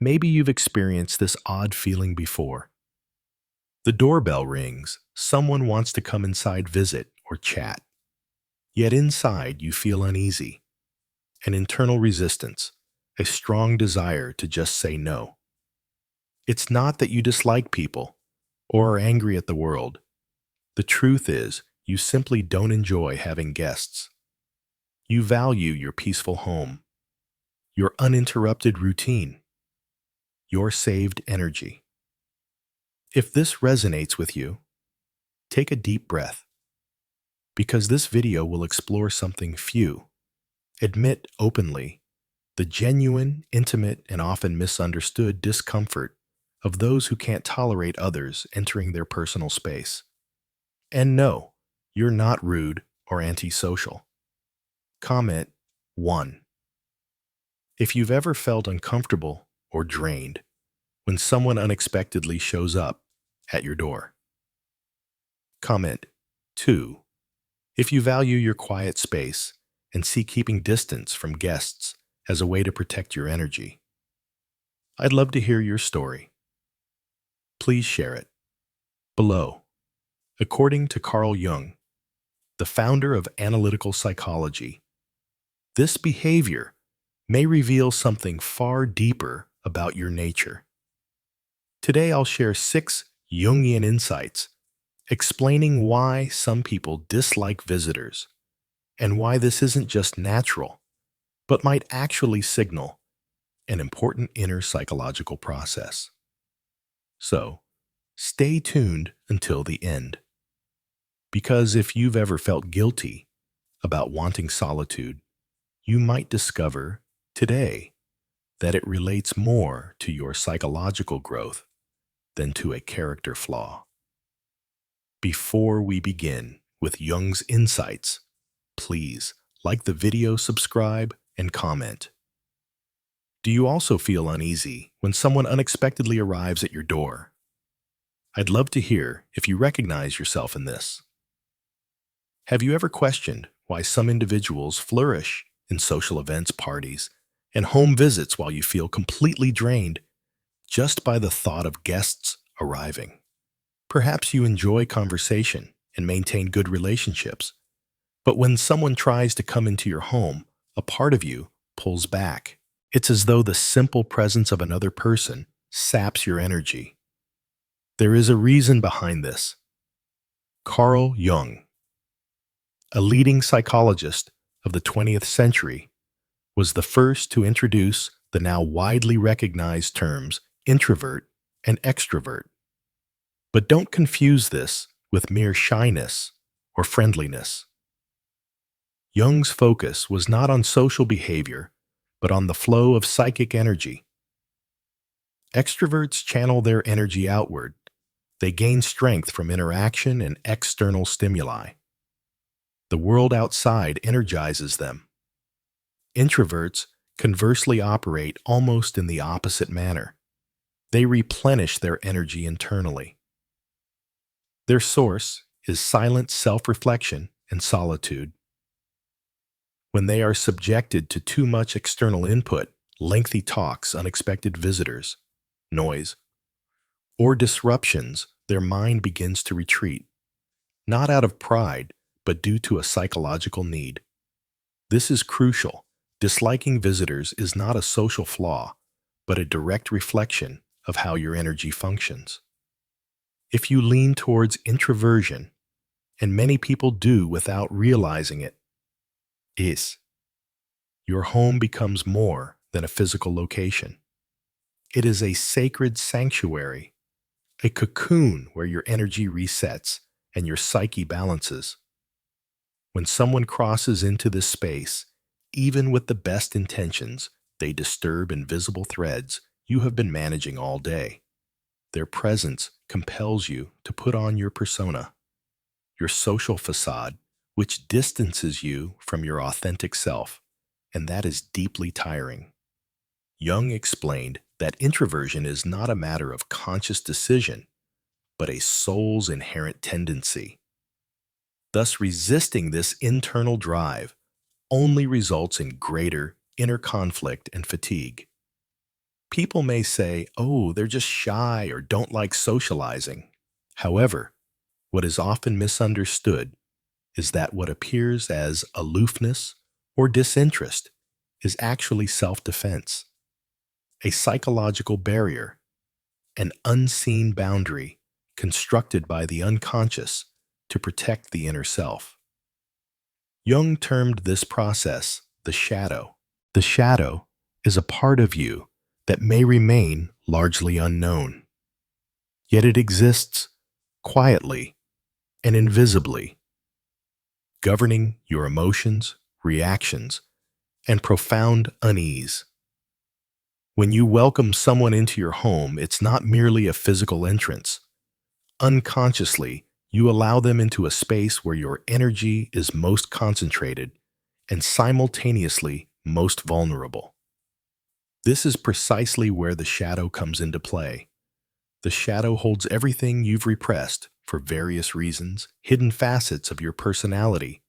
Maybe you've experienced this odd feeling before. The doorbell rings, someone wants to come inside, visit, or chat. Yet inside you feel uneasy, an internal resistance, a strong desire to just say no. It's not that you dislike people or are angry at the world. The truth is, you simply don't enjoy having guests. You value your peaceful home, your uninterrupted routine, your saved energy. If this resonates with you, take a deep breath, because this video will explore something few admit openly: the genuine, intimate, and often misunderstood discomfort of those who can't tolerate others entering their personal space. And no, you're not rude or antisocial. Comment 1. If you've ever felt uncomfortable or drained when someone unexpectedly shows up at your door. Comment 2. If you value your quiet space and see keeping distance from guests as a way to protect your energy. I'd love to hear your story. Please share it below. According to Carl Jung, the founder of analytical psychology, this behavior may reveal something far deeper about your nature. Today I'll share 6 Jungian insights explaining why some people dislike visitors and why this isn't just natural, but might actually signal an important inner psychological process. So, stay tuned until the end. Because if you've ever felt guilty about wanting solitude, you might discover today that it relates more to your psychological growth than to a character flaw. Before we begin with Jung's insights, please like the video, subscribe, and comment. Do you also feel uneasy when someone unexpectedly arrives at your door? I'd love to hear if you recognize yourself in this. Have you ever questioned why some individuals flourish in social events, parties, and home visits while you feel completely drained just by the thought of guests arriving? Perhaps you enjoy conversation and maintain good relationships, but when someone tries to come into your home, a part of you pulls back. It's as though the simple presence of another person saps your energy. There is a reason behind this. Carl Jung, a leading psychologist of the 20th century, was the first to introduce the now widely recognized terms introvert and extrovert. But don't confuse this with mere shyness or friendliness. Jung's focus was not on social behavior, but on the flow of psychic energy. Extroverts channel their energy outward. They gain strength from interaction and external stimuli. The world outside energizes them. Introverts conversely operate almost in the opposite manner. They replenish their energy internally. Their source is silent self-reflection and solitude. When they are subjected to too much external input, lengthy talks, unexpected visitors, noise, or disruptions, their mind begins to retreat, not out of pride, but due to a psychological need. This is crucial. Disliking visitors is not a social flaw, but a direct reflection of how your energy functions. If you lean towards introversion, and many people do without realizing it, your home becomes more than a physical location. It is a sacred sanctuary, a cocoon where your energy resets and your psyche balances. When someone crosses into this space, even with the best intentions, they disturb invisible threads you have been managing all day. Their presence compels you to put on your persona, your social facade, which distances you from your authentic self, and that is deeply tiring. Jung explained that introversion is not a matter of conscious decision, but a soul's inherent tendency. Thus, resisting this internal drive only results in greater inner conflict and fatigue. People may say, oh, they're just shy or don't like socializing. However, what is often misunderstood is that what appears as aloofness or disinterest is actually self-defense, a psychological barrier, an unseen boundary constructed by the unconscious to protect the inner self. Jung termed this process the shadow. The shadow is a part of you that may remain largely unknown, yet it exists quietly and invisibly, governing your emotions, reactions, and profound unease. When you welcome someone into your home, it's not merely a physical entrance. Unconsciously, you allow them into a space where your energy is most concentrated and simultaneously most vulnerable. This is precisely where the shadow comes into play. The shadow holds everything you've repressed for various reasons, hidden facets of your personality,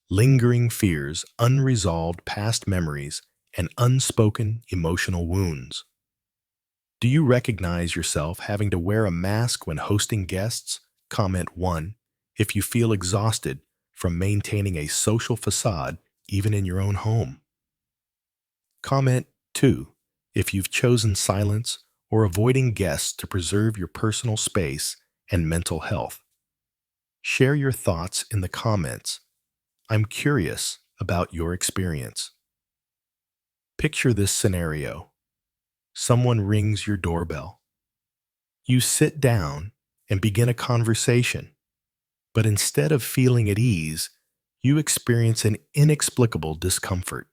lingering fears, unresolved past memories, and unspoken emotional wounds. Do you recognize yourself having to wear a mask when hosting guests? Comment 1 if you feel exhausted from maintaining a social facade even in your own home. Comment 2 if you've chosen silence or avoiding guests to preserve your personal space and mental health. Share your thoughts in the comments. I'm curious about your experience. Picture this scenario. Someone rings your doorbell. You sit down and begin a conversation, but instead of feeling at ease, you experience an inexplicable discomfort.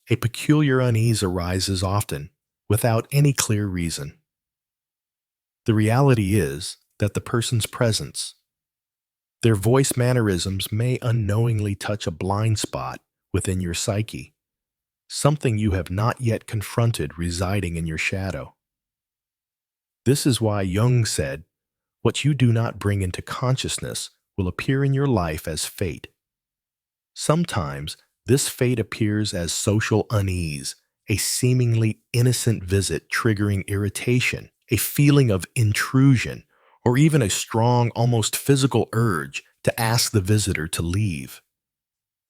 A peculiar unease arises often, without any clear reason. The reality is that the person's presence, their voice mannerisms may unknowingly touch a blind spot within your psyche, something you have not yet confronted residing in your shadow. This is why Jung said, what you do not bring into consciousness will appear in your life as fate. Sometimes this fate appears as social unease, a seemingly innocent visit triggering irritation, a feeling of intrusion, or even a strong, almost physical urge to ask the visitor to leave.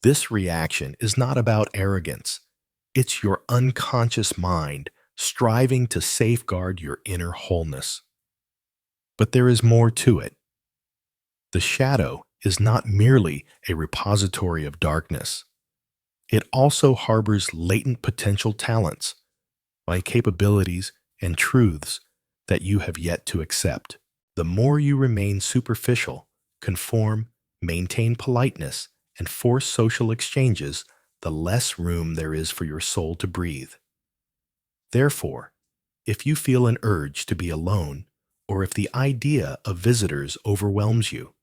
This reaction is not about arrogance. It's your unconscious mind striving to safeguard your inner wholeness. But there is more to it. The shadow is not merely a repository of darkness. It also harbors latent potential talents, by capabilities and truths that you have yet to accept. The more you remain superficial, conform, maintain politeness, and force social exchanges, the less room there is for your soul to breathe. Therefore, if you feel an urge to be alone, or if the idea of visitors overwhelms you,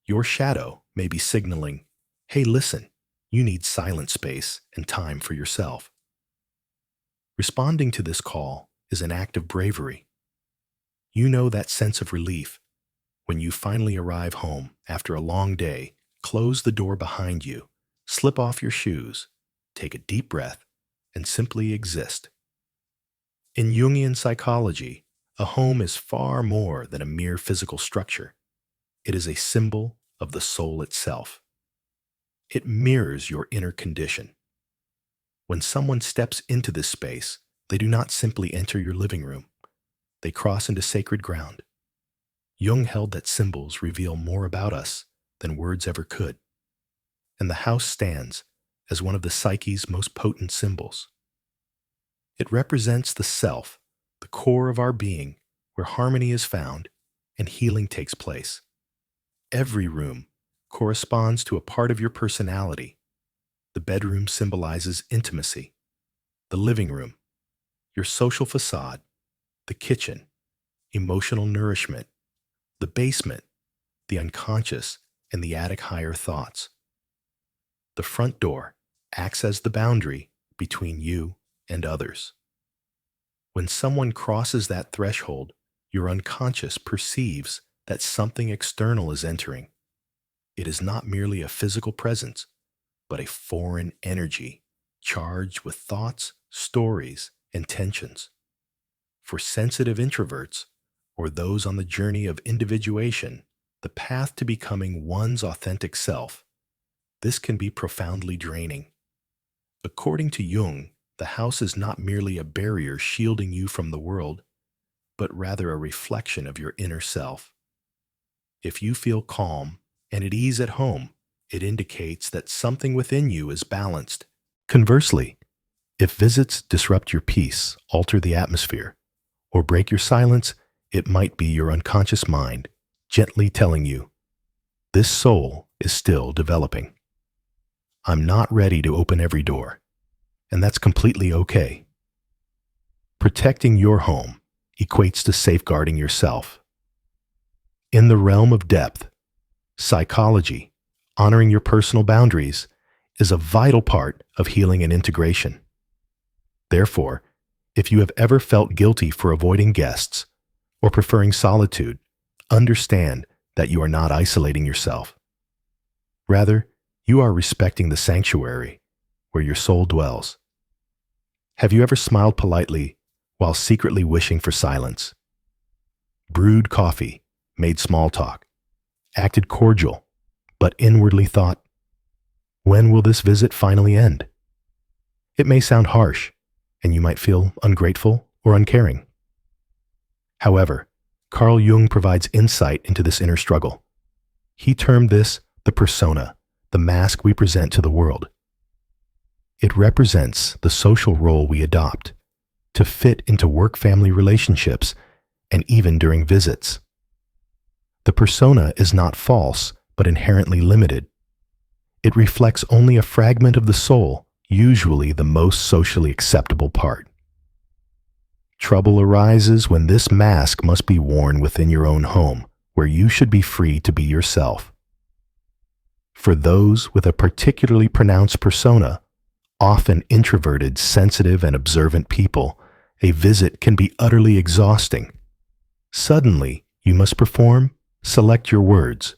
your shadow may be signaling, hey, listen, you need silent space and time for yourself. Responding to this call is an act of bravery. You know that sense of relief when you finally arrive home after a long day, close the door behind you, slip off your shoes, take a deep breath, and simply exist. In Jungian psychology, a home is far more than a mere physical structure. It is a symbol of the soul itself. It mirrors your inner condition. When someone steps into this space, they do not simply enter your living room. They cross into sacred ground. Jung held that symbols reveal more about us than words ever could, and the house stands as one of the psyche's most potent symbols. It represents the self, the core of our being, where harmony is found and healing takes place. Every room corresponds to a part of your personality. The bedroom symbolizes intimacy, the living room, your social facade, the kitchen, emotional nourishment, the basement, the unconscious, and the attic higher thoughts. The front door acts as the boundary between you and others. When someone crosses that threshold, your unconscious perceives that something external is entering. It is not merely a physical presence, but a foreign energy charged with thoughts, stories, and tensions. For sensitive introverts, or those on the journey of individuation, the path to becoming one's authentic self, this can be profoundly draining. According to Jung, the house is not merely a barrier shielding you from the world, but rather a reflection of your inner self. If you feel calm and at ease at home, it indicates that something within you is balanced. Conversely, if visits disrupt your peace, alter the atmosphere, or break your silence, it might be your unconscious mind gently telling you, this soul is still developing. I'm not ready to open every door, and that's completely okay. Protecting your home equates to safeguarding yourself. In the realm of depth, psychology, honoring your personal boundaries, is a vital part of healing and integration. Therefore, if you have ever felt guilty for avoiding guests or preferring solitude, understand that you are not isolating yourself. Rather, you are respecting the sanctuary where your soul dwells. Have you ever smiled politely while secretly wishing for silence? Brewed coffee, made small talk, acted cordial, but inwardly thought, when will this visit finally end? It may sound harsh, and you might feel ungrateful or uncaring. However, Carl Jung provides insight into this inner struggle. He termed this the persona, the mask we present to the world. It represents the social role we adopt to fit into work-family relationships and even during visits. The persona is not false, but inherently limited. It reflects only a fragment of the soul, usually the most socially acceptable part. Trouble arises when this mask must be worn within your own home, where you should be free to be yourself. For those with a particularly pronounced persona, often introverted, sensitive, and observant people, a visit can be utterly exhausting. Suddenly, you must perform, select your words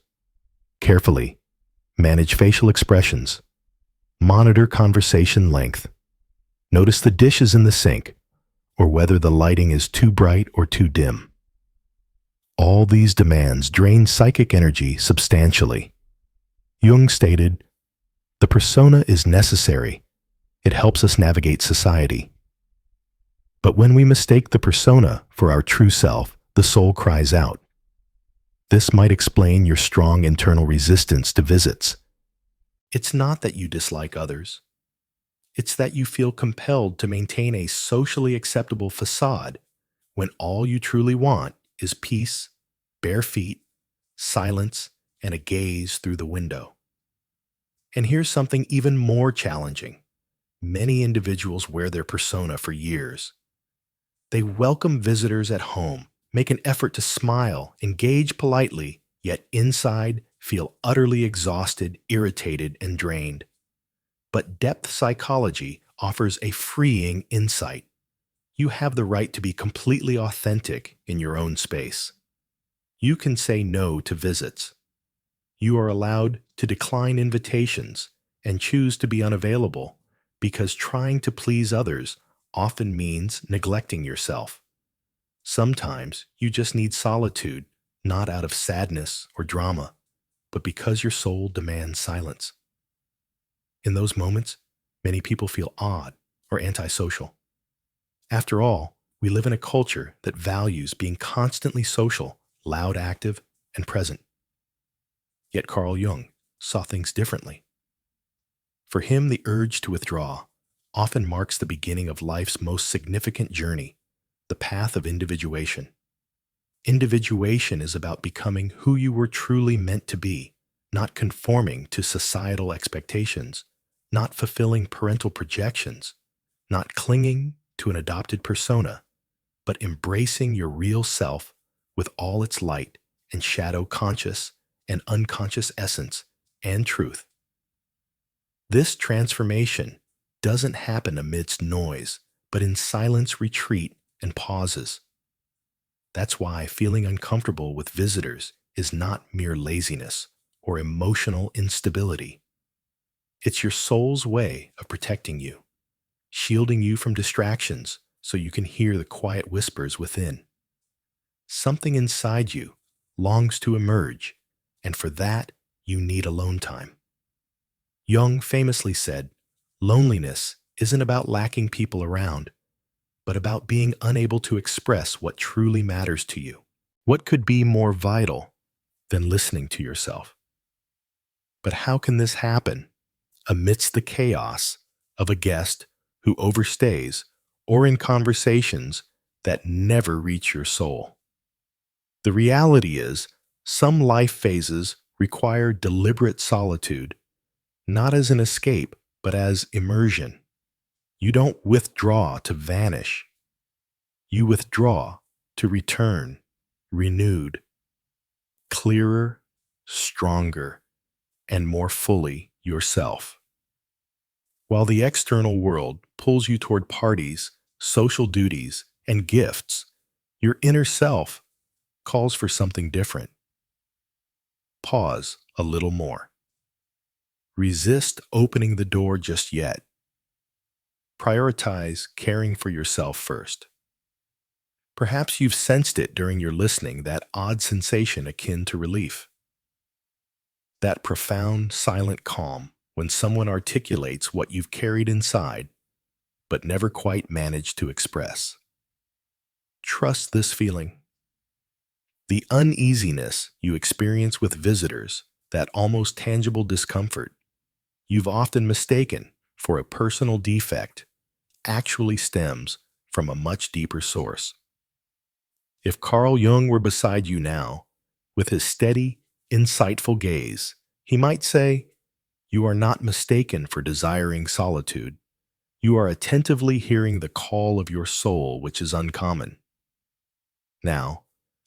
carefully, manage facial expressions, monitor conversation length, notice the dishes in the sink, or whether the lighting is too bright or too dim. All these demands drain psychic energy substantially. Jung stated, "The persona is necessary. It helps us navigate society. But when we mistake the persona for our true self, the soul cries out." This might explain your strong internal resistance to visits. It's not that you dislike others. It's that you feel compelled to maintain a socially acceptable facade when all you truly want is peace, bare feet, silence, and a gaze through the window. And here's something even more challenging. Many individuals wear their persona for years. They welcome visitors at home, make an effort to smile, engage politely, yet inside feel utterly exhausted, irritated, and drained. But depth psychology offers a freeing insight. You have the right to be completely authentic in your own space. You can say no to visits. You are allowed to decline invitations and choose to be unavailable because trying to please others often means neglecting yourself. Sometimes you just need solitude, not out of sadness or drama, but because your soul demands silence. In those moments, many people feel odd or antisocial. After all, we live in a culture that values being constantly social, loud, active, and present. Yet Carl Jung saw things differently. For him, the urge to withdraw often marks the beginning of life's most significant journey, the path of individuation. Individuation is about becoming who you were truly meant to be, not conforming to societal expectations, not fulfilling parental projections, not clinging to an adopted persona, but embracing your real self with all its light and shadow, conscious and unconscious essence and truth. This transformation doesn't happen amidst noise, but in silence, retreat, and pauses. That's why feeling uncomfortable with visitors is not mere laziness or emotional instability. It's your soul's way of protecting you, shielding you from distractions, so you can hear the quiet whispers within. Something inside you longs to emerge, and for that, you need alone time. Jung famously said, "Loneliness isn't about lacking people around, but about being unable to express what truly matters to you." What could be more vital than listening to yourself? But how can this happen amidst the chaos of a guest who overstays or in conversations that never reach your soul? The reality is, some life phases require deliberate solitude, not as an escape, but as immersion. You don't withdraw to vanish. You withdraw to return, renewed, clearer, stronger, and more fully yourself. While the external world pulls you toward parties, social duties, and gifts, your inner self calls for something different. Pause a little more. Resist opening the door just yet. Prioritize caring for yourself first. Perhaps you've sensed it during your listening, that odd sensation akin to relief. That profound, silent calm when someone articulates what you've carried inside but never quite managed to express. Trust this feeling. The uneasiness you experience with visitors, that almost tangible discomfort you've often mistaken for a personal defect, actually stems from a much deeper source. If Carl Jung were beside you now, with his steady, insightful gaze, he might say, "You are not mistaken for desiring solitude. You are attentively hearing the call of your soul, which is uncommon." Now,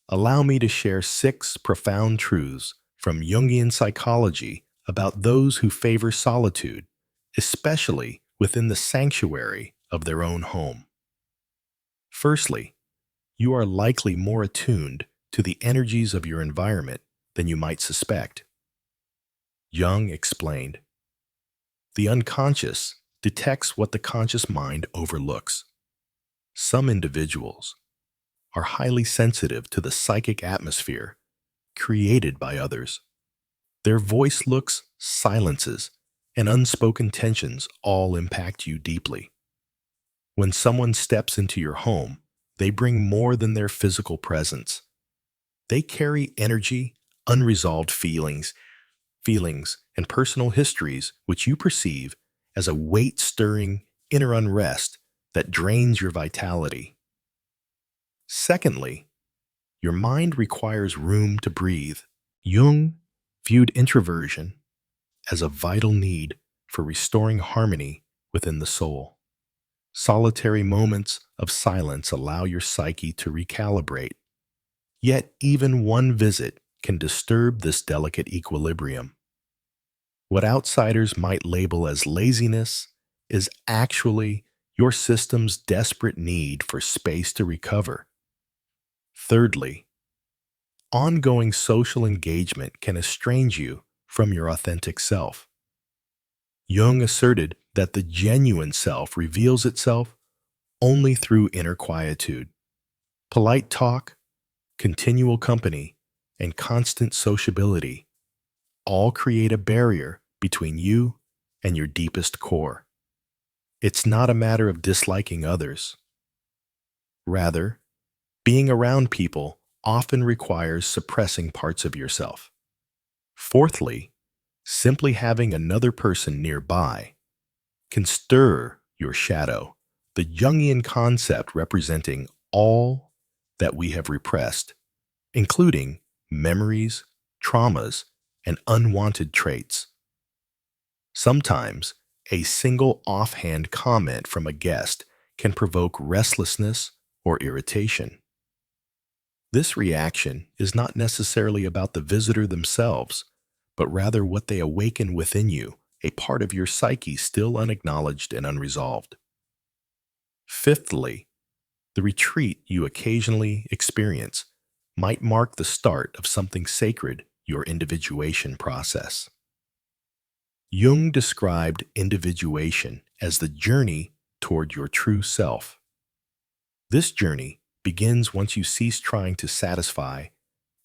allow me to share 6 profound truths from Jungian psychology about those who favor solitude, especially within the sanctuary of their own home. Firstly, you are likely more attuned to the energies of your environment than you might suspect. Jung explained, "The unconscious detects what the conscious mind overlooks." Some individuals are highly sensitive to the psychic atmosphere created by others. Their voice looks, silences, and unspoken tensions all impact you deeply. When someone steps into your home, they bring more than their physical presence. They carry energy, unresolved feelings, and personal histories which you perceive as a weight-stirring inner unrest that drains your vitality. Secondly, your mind requires room to breathe. Jung viewed introversion as a vital need for restoring harmony within the soul. Solitary moments of silence allow your psyche to recalibrate. Yet even one visit can disturb this delicate equilibrium. What outsiders might label as laziness is actually your system's desperate need for space to recover. Thirdly, ongoing social engagement can estrange you from your authentic self. Jung asserted that the genuine self reveals itself only through inner quietude. Polite talk, continual company, and constant sociability all create a barrier between you and your deepest core. It's not a matter of disliking others. Rather, being around people often requires suppressing parts of yourself. Fourthly, simply having another person nearby can stir your shadow, the Jungian concept representing all that we have repressed, including memories, traumas, and unwanted traits. Sometimes, a single offhand comment from a guest can provoke restlessness or irritation. This reaction is not necessarily about the visitor themselves, but rather what they awaken within you, a part of your psyche still unacknowledged and unresolved. Fifthly, the retreat you occasionally experience might mark the start of something sacred, your individuation process. Jung described individuation as the journey toward your true self. This journey begins once you cease trying to satisfy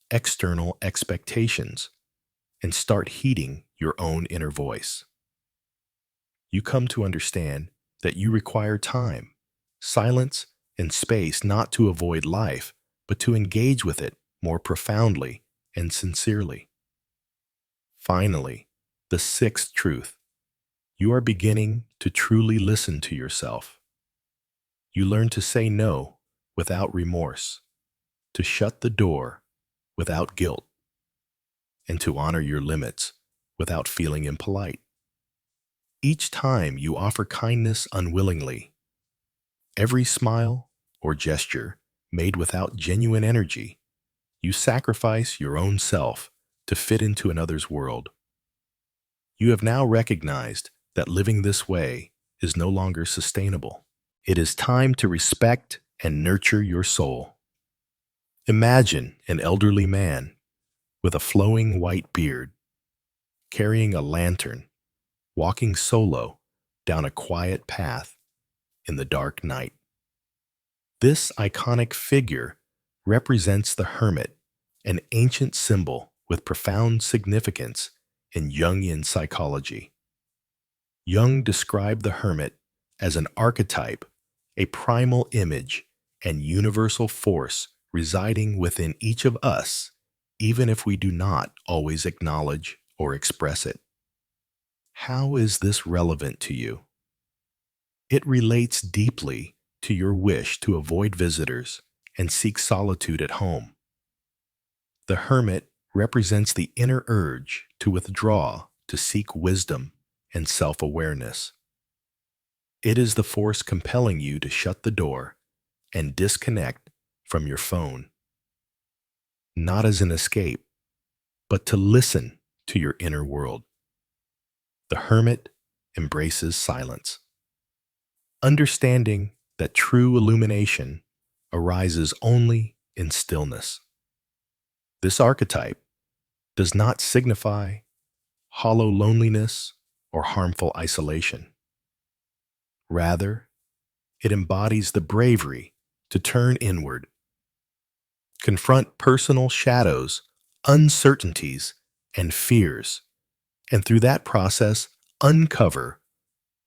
external expectations and start heeding your own inner voice. You come to understand that you require time, silence, and space not to avoid life, but to engage with it more profoundly and sincerely. Finally, the sixth truth: you are beginning to truly listen to yourself. You learn to say no without remorse, to shut the door without guilt, and to honor your limits without feeling impolite. Each time you offer kindness unwillingly, every smile or gesture made without genuine energy, you sacrifice your own self to fit into another's world. You have now recognized that living this way is no longer sustainable. It is time to respect and nurture your soul. Imagine an elderly man with a flowing white beard, carrying a lantern, walking solo down a quiet path in the dark night. This iconic figure represents the hermit, an ancient symbol with profound significance in Jungian psychology. Jung described the hermit as an archetype, a primal image, and universal force residing within each of us, even if we do not always acknowledge or express it. How is this relevant to you? It relates deeply to your wish to avoid visitors and seek solitude at home. The hermit represents the inner urge to withdraw to seek wisdom and self-awareness. It is the force compelling you to shut the door and disconnect from your phone, not as an escape, but to listen to your inner world. The hermit embraces silence, understanding that true illumination arises only in stillness. This archetype does not signify hollow loneliness or harmful isolation. Rather, it embodies the bravery to turn inward, confront personal shadows, uncertainties, and fears, and through that process, uncover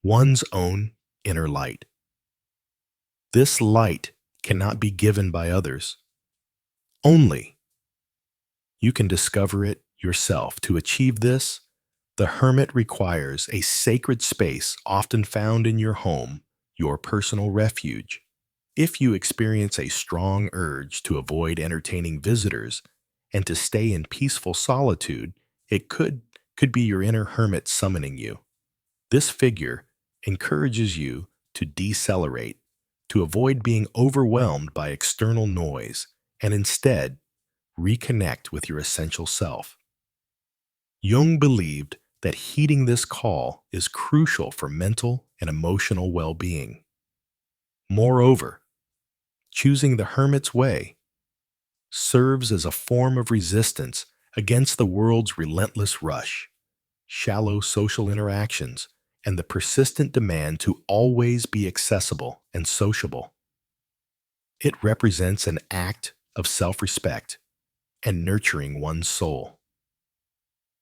one's own inner light. This light cannot be given by others. Only you can discover it yourself. To achieve this, the hermit requires a sacred space often found in your home, your personal refuge. If you experience a strong urge to avoid entertaining visitors and to stay in peaceful solitude, it could be your inner hermit summoning you. This figure encourages you to decelerate, to avoid being overwhelmed by external noise, and instead reconnect with your essential self. Jung believed that heeding this call is crucial for mental and emotional well-being. Moreover, choosing the hermit's way serves as a form of resistance against the world's relentless rush, shallow social interactions, and the persistent demand to always be accessible and sociable. It represents an act of self-respect and nurturing one's soul.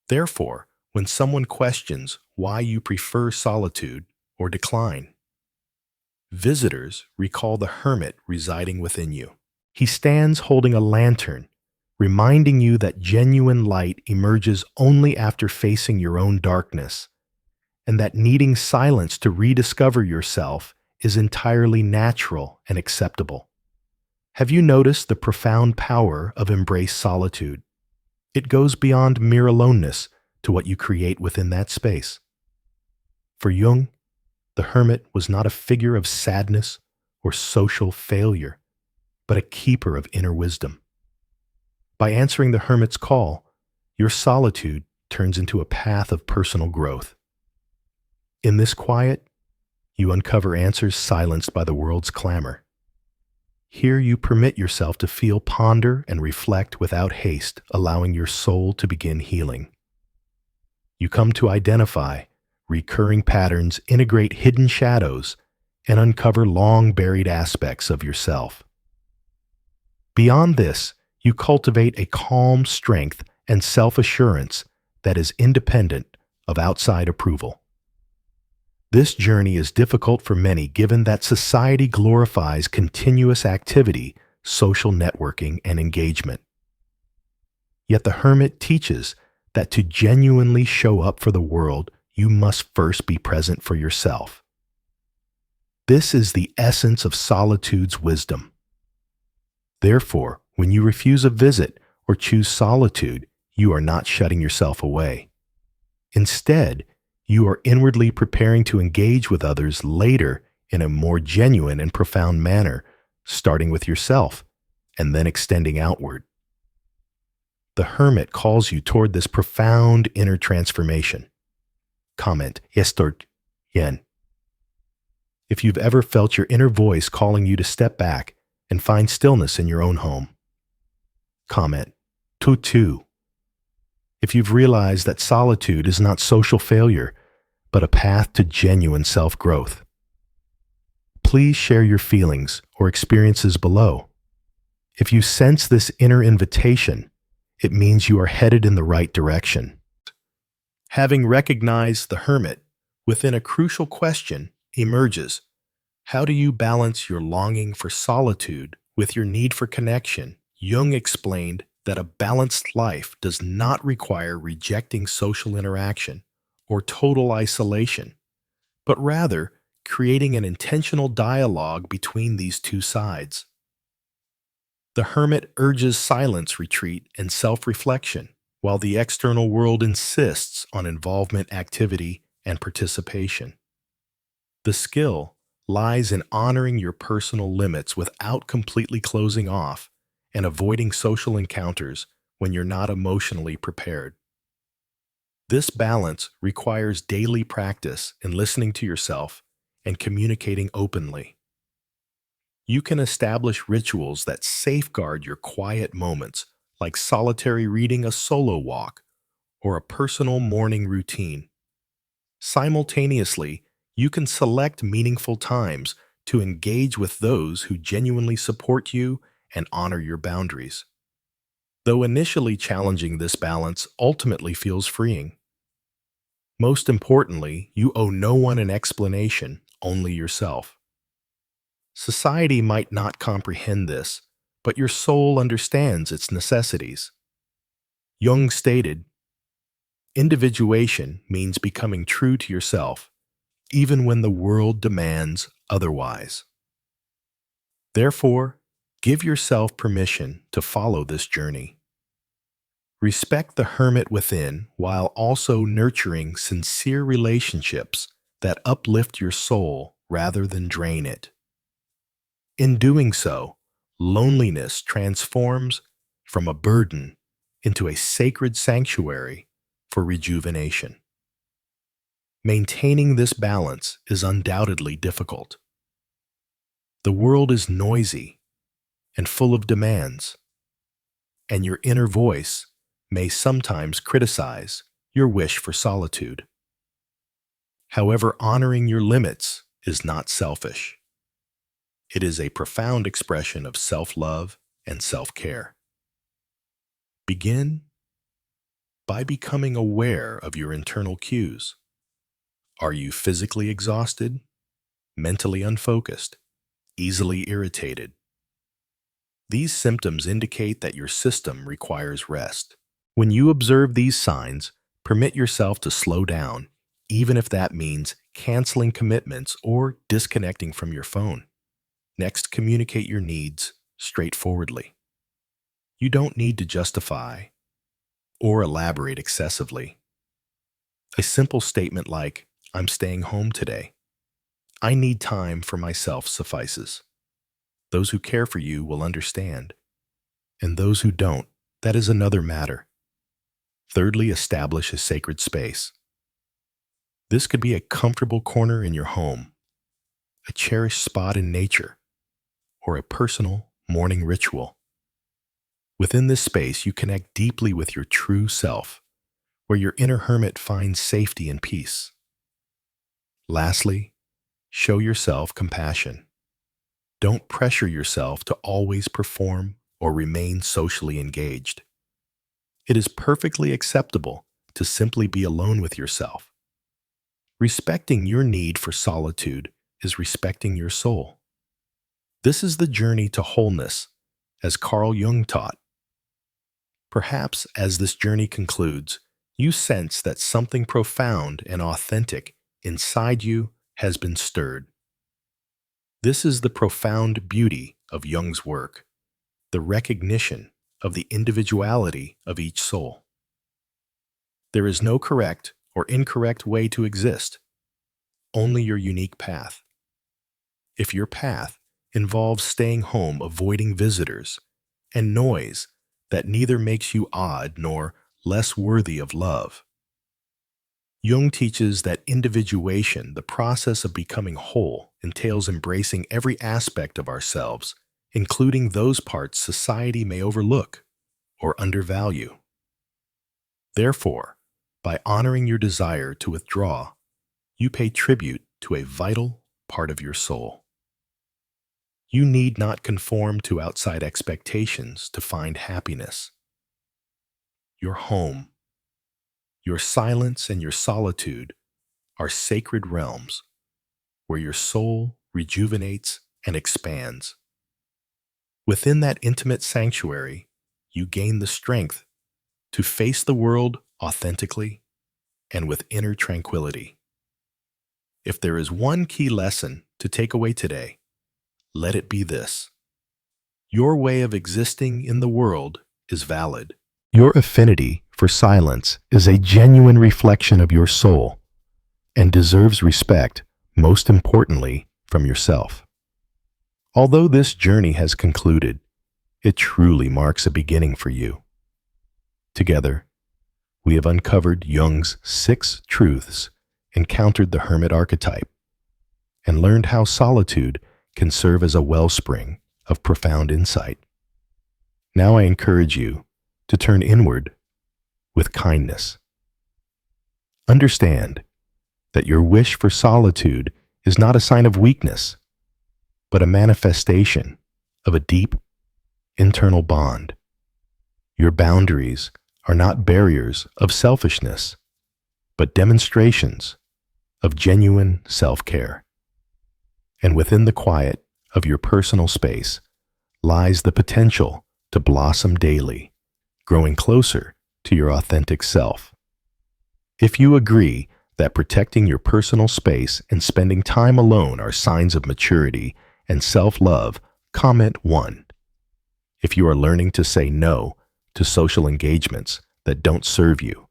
Therefore, when someone questions why you prefer solitude or decline, visitors recall the hermit residing within you. He stands holding a lantern, reminding you that genuine light emerges only after facing your own darkness, and that needing silence to rediscover yourself is entirely natural and acceptable. Have you noticed the profound power of embrace solitude? It goes beyond mere aloneness to what you create within that space. For Jung, the hermit was not a figure of sadness or social failure, but a keeper of inner wisdom. By answering the hermit's call, your solitude turns into a path of personal growth. In this quiet, you uncover answers silenced by the world's clamor. Here you permit yourself to feel, ponder, and reflect without haste, allowing your soul to begin healing. You come to identify recurring patterns, integrate hidden shadows, and uncover long-buried aspects of yourself. Beyond this, you cultivate a calm strength and self-assurance that is independent of outside approval. This journey is difficult for many given that society glorifies continuous activity, social networking, and engagement. Yet the hermit teaches that to genuinely show up for the world, you must first be present for yourself. This is the essence of solitude's wisdom. Therefore, when you refuse a visit or choose solitude, you are not shutting yourself away. Instead, you are inwardly preparing to engage with others later in a more genuine and profound manner, starting with yourself and then extending outward. The hermit calls you toward this profound inner transformation. Comment, Yen. If you've ever felt your inner voice calling you to step back and find stillness in your own home. Comment, Tu. If you've realized that solitude is not social failure, but a path to genuine self-growth. Please share your feelings or experiences below. If you sense this inner invitation, it means you are headed in the right direction. Having recognized the hermit, within a crucial question emerges: how do you balance your longing for solitude with your need for connection? Jung explained that a balanced life does not require rejecting social interaction or total isolation, but rather creating an intentional dialogue between these two sides. The hermit urges silence, retreat, and self-reflection, while the external world insists on involvement, activity, and participation. The skill lies in honoring your personal limits without completely closing off and avoiding social encounters when you're not emotionally prepared. This balance requires daily practice in listening to yourself and communicating openly. You can establish rituals that safeguard your quiet moments, like solitary reading, a solo walk, or a personal morning routine. Simultaneously, you can select meaningful times to engage with those who genuinely support you and honor your boundaries. Though initially challenging, this balance ultimately feels freeing. Most importantly, you owe no one an explanation, only yourself. Society might not comprehend this, but your soul understands its necessities. Jung stated, "Individuation means becoming true to yourself, even when the world demands otherwise." Therefore, give yourself permission to follow this journey. Respect the hermit within while also nurturing sincere relationships that uplift your soul rather than drain it. In doing so, loneliness transforms from a burden into a sacred sanctuary for rejuvenation. Maintaining this balance is undoubtedly difficult. The world is noisy and full of demands, and your inner voice may sometimes criticize your wish for solitude. However, honoring your limits is not selfish. It is a profound expression of self-love and self-care. Begin by becoming aware of your internal cues. Are you physically exhausted, mentally unfocused, easily irritated? These symptoms indicate that your system requires rest. When you observe these signs, permit yourself to slow down, even if that means canceling commitments or disconnecting from your phone. Next, communicate your needs straightforwardly. You don't need to justify or elaborate excessively. A simple statement like, "I'm staying home today. I need time for myself," suffices. Those who care for you will understand, and those who don't, that is another matter. Thirdly, establish a sacred space. This could be a comfortable corner in your home, a cherished spot in nature, or a personal morning ritual. Within this space, you connect deeply with your true self, where your inner hermit finds safety and peace. Lastly, Show yourself compassion. Don't pressure yourself to always perform or remain socially engaged. It is perfectly acceptable to simply be alone with yourself. Respecting your need for solitude is respecting your soul. This is the journey to wholeness, as Carl Jung taught. Perhaps as this journey concludes, you sense that something profound and authentic inside you has been stirred. This is the profound beauty of Jung's work, the recognition of the individuality of each soul. There is no correct or incorrect way to exist, only your unique path. If your path involves staying home, avoiding visitors, and noise that neither makes you odd nor less worthy of love. Jung teaches that individuation, the process of becoming whole, entails embracing every aspect of ourselves, including those parts society may overlook or undervalue. Therefore, by honoring your desire to withdraw, you pay tribute to a vital part of your soul. You need not conform to outside expectations to find happiness. Your home, your silence, and your solitude are sacred realms where your soul rejuvenates and expands. Within that intimate sanctuary, you gain the strength to face the world authentically and with inner tranquility. If there is one key lesson to take away today, let it be this: your way of existing in the world is valid. Your affinity for silence is a genuine reflection of your soul and deserves respect, most importantly, from yourself. Although this journey has concluded, it truly marks a beginning for you. Together, we have uncovered Jung's 6 truths, encountered the hermit archetype, and learned how solitude can serve as a wellspring of profound insight. Now I encourage you to turn inward with kindness. Understand that your wish for solitude is not a sign of weakness, but a manifestation of a deep internal bond. Your boundaries are not barriers of selfishness, but demonstrations of genuine self-care. And within the quiet of your personal space lies the potential to blossom daily, growing closer to your authentic self. If you agree that protecting your personal space and spending time alone are signs of maturity and self-love, comment 1. If you are learning to say no to social engagements that don't serve you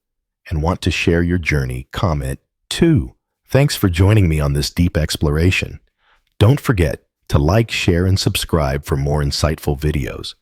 and want to share your journey, comment 2. Thanks for joining me on this deep exploration. Don't forget to like, share, and subscribe for more insightful videos.